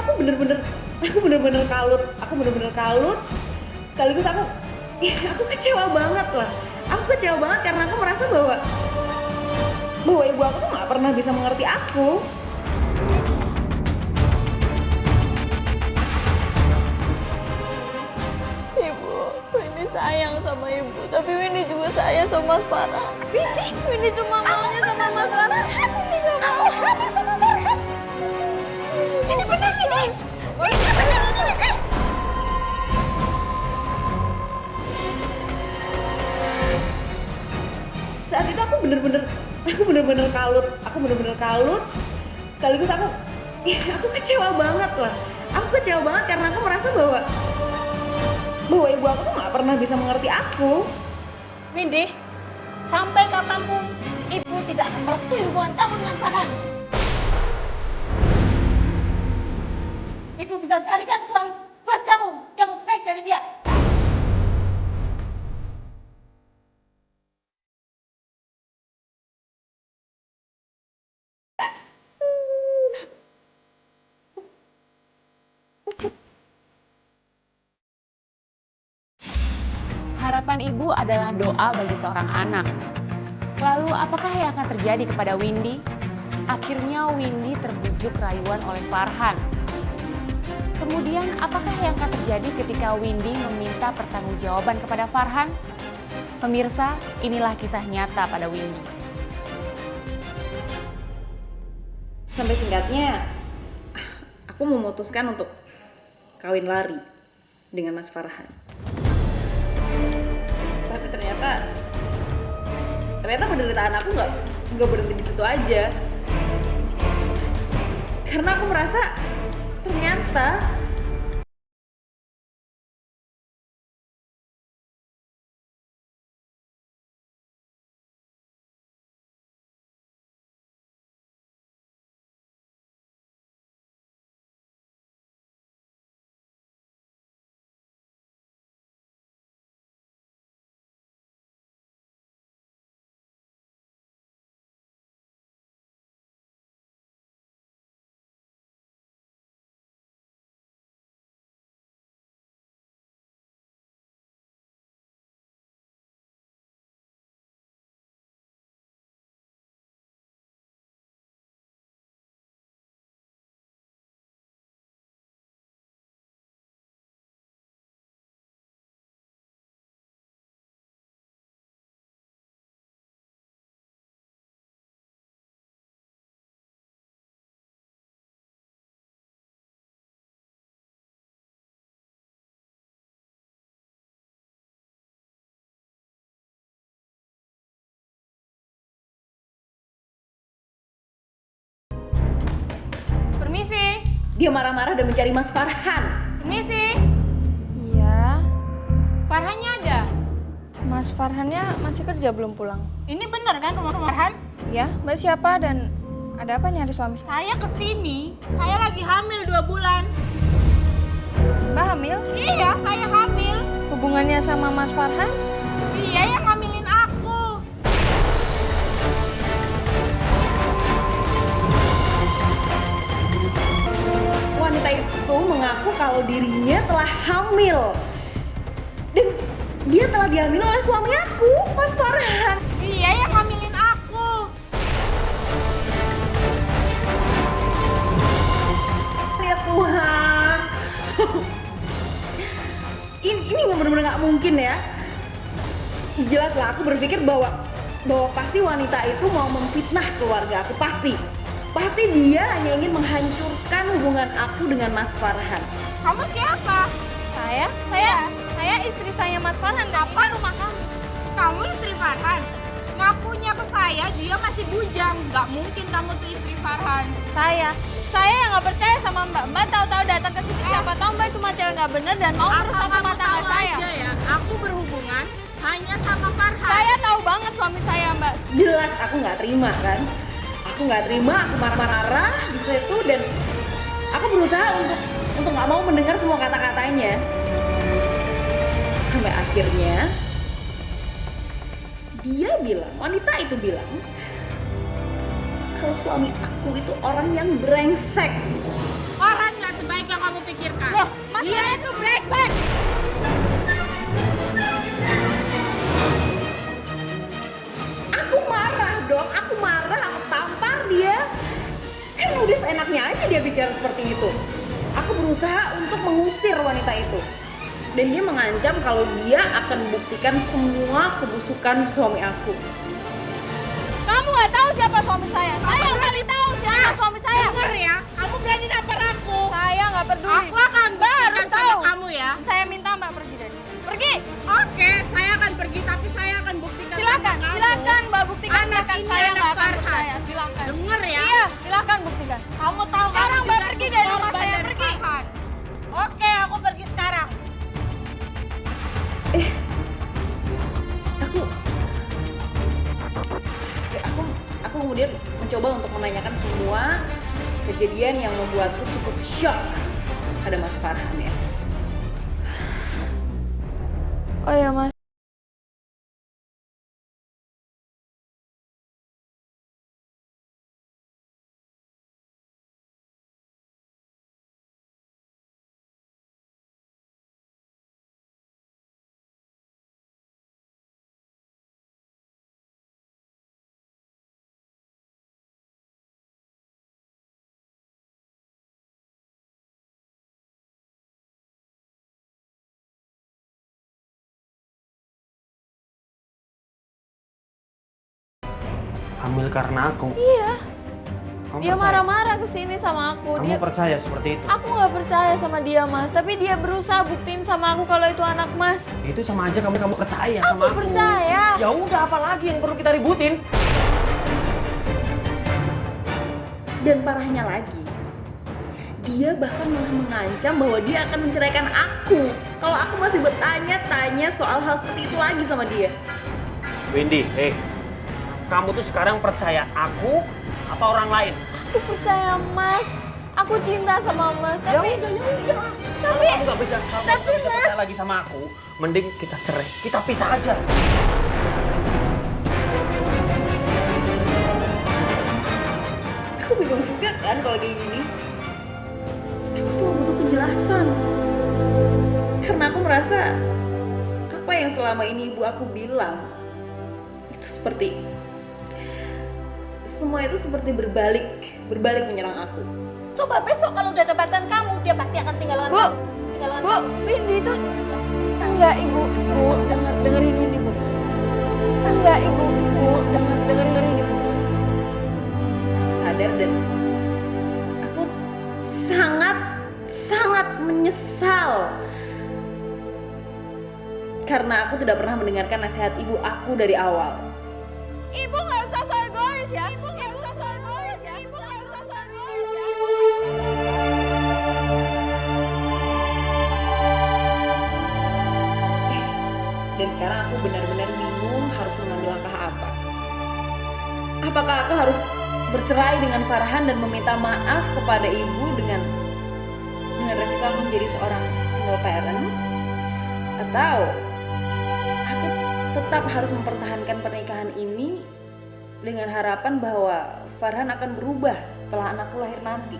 aku bener-bener kalut sekaligus aku kecewa banget lah. Aku kecewa banget karena aku merasa bahwa ibu aku tuh nggak pernah bisa mengerti aku. Ibu, Winnie sayang sama ibu, tapi Winnie juga sayang sama Mas Farhan. Winnie cuma maunya sama Mas Farhan. Winnie gak mau sama Farhan. Ini benar ini. Ini benar ini. Saat itu aku bener-bener kalut sekaligus aku kecewa banget lah. Aku kecewa banget karena aku merasa bahwa ibu aku tuh nggak pernah bisa mengerti aku. Windy, sampai kapanpun ibu tidak akan merestui hubungan kamu dengan Farhan. Ibu bisa carikan suami buat kamu yang baik dari dia. Harapan ibu adalah doa bagi seorang anak. Lalu apakah yang akan terjadi kepada Windy? Akhirnya Windy terbujuk rayuan oleh Farhan. Kemudian apakah yang akan terjadi ketika Windy meminta pertanggungjawaban kepada Farhan? Pemirsa, inilah kisah nyata pada Windy. Sampai singkatnya, aku memutuskan untuk kawin lari dengan Mas Farhan. Tapi ternyata penderitaan aku nggak berhenti di situ aja. Karena aku merasa ternyata Permisi. dia marah-marah dan mencari Mas Farhan. Permisi. Iya. Farhannya ada? Mas Farhannya masih kerja belum pulang? Ini bener kan rumah Farhan? Ya, Mbak siapa dan ada apa nyari suami? Saya kesini, saya lagi hamil 2 bulan. Mbak hamil? Iya, saya hamil. Hubungannya sama Mas Farhan? Iya, yang ngamilin aku. Wanita itu mengaku kalau dirinya telah hamil. Dan dia telah dihamili oleh suami aku, Mas Farhan. Iya, yang ngamilin aku. Ya Tuhan. Ini nggak benar-benar nggak mungkin ya. Jelas lah, aku berpikir bahwa pasti wanita itu mau memfitnah keluarga aku, pasti dia hanya ingin menghancurkan hubungan aku dengan Mas Farhan. Kamu siapa? Saya istri saya Mas Farhan dan Apa rumah kamu? Kamu istri Farhan? Ngakunya ke saya dia masih bujang. Gak mungkin kamu tuh istri Farhan. saya yang nggak percaya sama Mbak. Mbak tahu-tahu datang ke sini siapa tahu Mbak cuma cewek nggak bener dan mau Asal merusak kamu rumah tangga tahu saya. aja ya, aku berhubungan hanya sama Farhan. Saya tahu banget suami saya Mbak. Jelas aku nggak terima kan. Aku nggak terima, aku marah-marah di situ dan aku berusaha untuk nggak mau mendengar semua kata-katanya. Sampai akhirnya wanita itu bilang kalau suami aku itu orang yang brengsek. Farhan gak sebaik sebaik yang kamu pikirkan. Loh, Mas Dia itu brengsek. Aku marah dong, aku marah, aku tampar dia. Kan udah seenaknya aja dia bicara seperti itu. Aku berusaha untuk mengusir wanita itu. Dan dia mengancam kalau dia akan buktikan semua kebusukan suami aku. Kamu nggak tahu siapa suami saya. Saya kali tahu siapa suami saya. Dengar ya, kamu berani nampar aku. Saya nggak peduli. Aku akan Baru buktikan tahu. sama kamu ya. Saya minta Mbak pergi dari sini. Pergi. Oke, saya akan pergi tapi saya akan buktikan Silakan, sama kamu. silakan Mbak buktikan. Anak Silakan, ini saya anak nggak akan Farhan. percaya. Silakan. Dengar ya. Iya, silakan buktikan. Kamu tahu Sekarang kamu Mbak juga pergi dari rumah korban saya, dari pergi. Farhan. Oke, aku pergi sekarang. Aku kemudian mencoba untuk menanyakan semua kejadian yang membuatku cukup shock pada Mas Farhan ya. Oh ya Mas. Hamil karena aku? Iya. Kamu Dia percaya? marah-marah kesini sama aku. Kamu Dia percaya seperti itu? Aku nggak percaya sama dia Mas, tapi dia berusaha buktiin sama aku kalau itu anak Mas. Itu sama aja kamu percaya Aku sama aku. percaya. Ya udah, apalagi yang perlu kita ributin? Dan parahnya lagi, dia bahkan malah mengancam bahwa dia akan menceraikan aku kalau aku masih bertanya-tanya soal hal seperti itu lagi sama dia. Windy, kamu tuh sekarang percaya aku apa orang lain? Aku percaya Mas. Aku cinta sama Mas, tapi Kalau kamu nggak bisa, kalau kamu nggak bisa percaya lagi sama aku, mending kita cerai, kita pisah aja. Aku bingung juga kan kalau kayak gini. Aku cuma butuh kejelasan. Karena aku merasa apa yang selama ini ibu aku bilang itu seperti semua itu seperti berbalik menyerang aku. Coba besok kalau udah dapatan kamu, dia pasti akan tinggalkan Bu, kamu. Tinggalkan Bu, kamu. Windy itu enggak Ibu. Bu, dengerin Windy Bu. Enggak Ibu. Bu, dengerin Ibu. Aku sadar dan aku sangat menyesal karena aku tidak pernah mendengarkan nasihat ibu aku dari awal. Ibu nggak usah so egois ya. Ibu nggak usah so egois ya. Ibu nggak usah so egois ya. Dan sekarang aku benar-benar bingung harus mengambil langkah apa. Apakah aku harus bercerai dengan Farhan dan meminta maaf kepada ibu dengan resiko aku menjadi seorang single parent, atau aku tetap harus mempertahankan pernikahan ini dengan harapan bahwa Farhan akan berubah setelah anakku lahir nanti.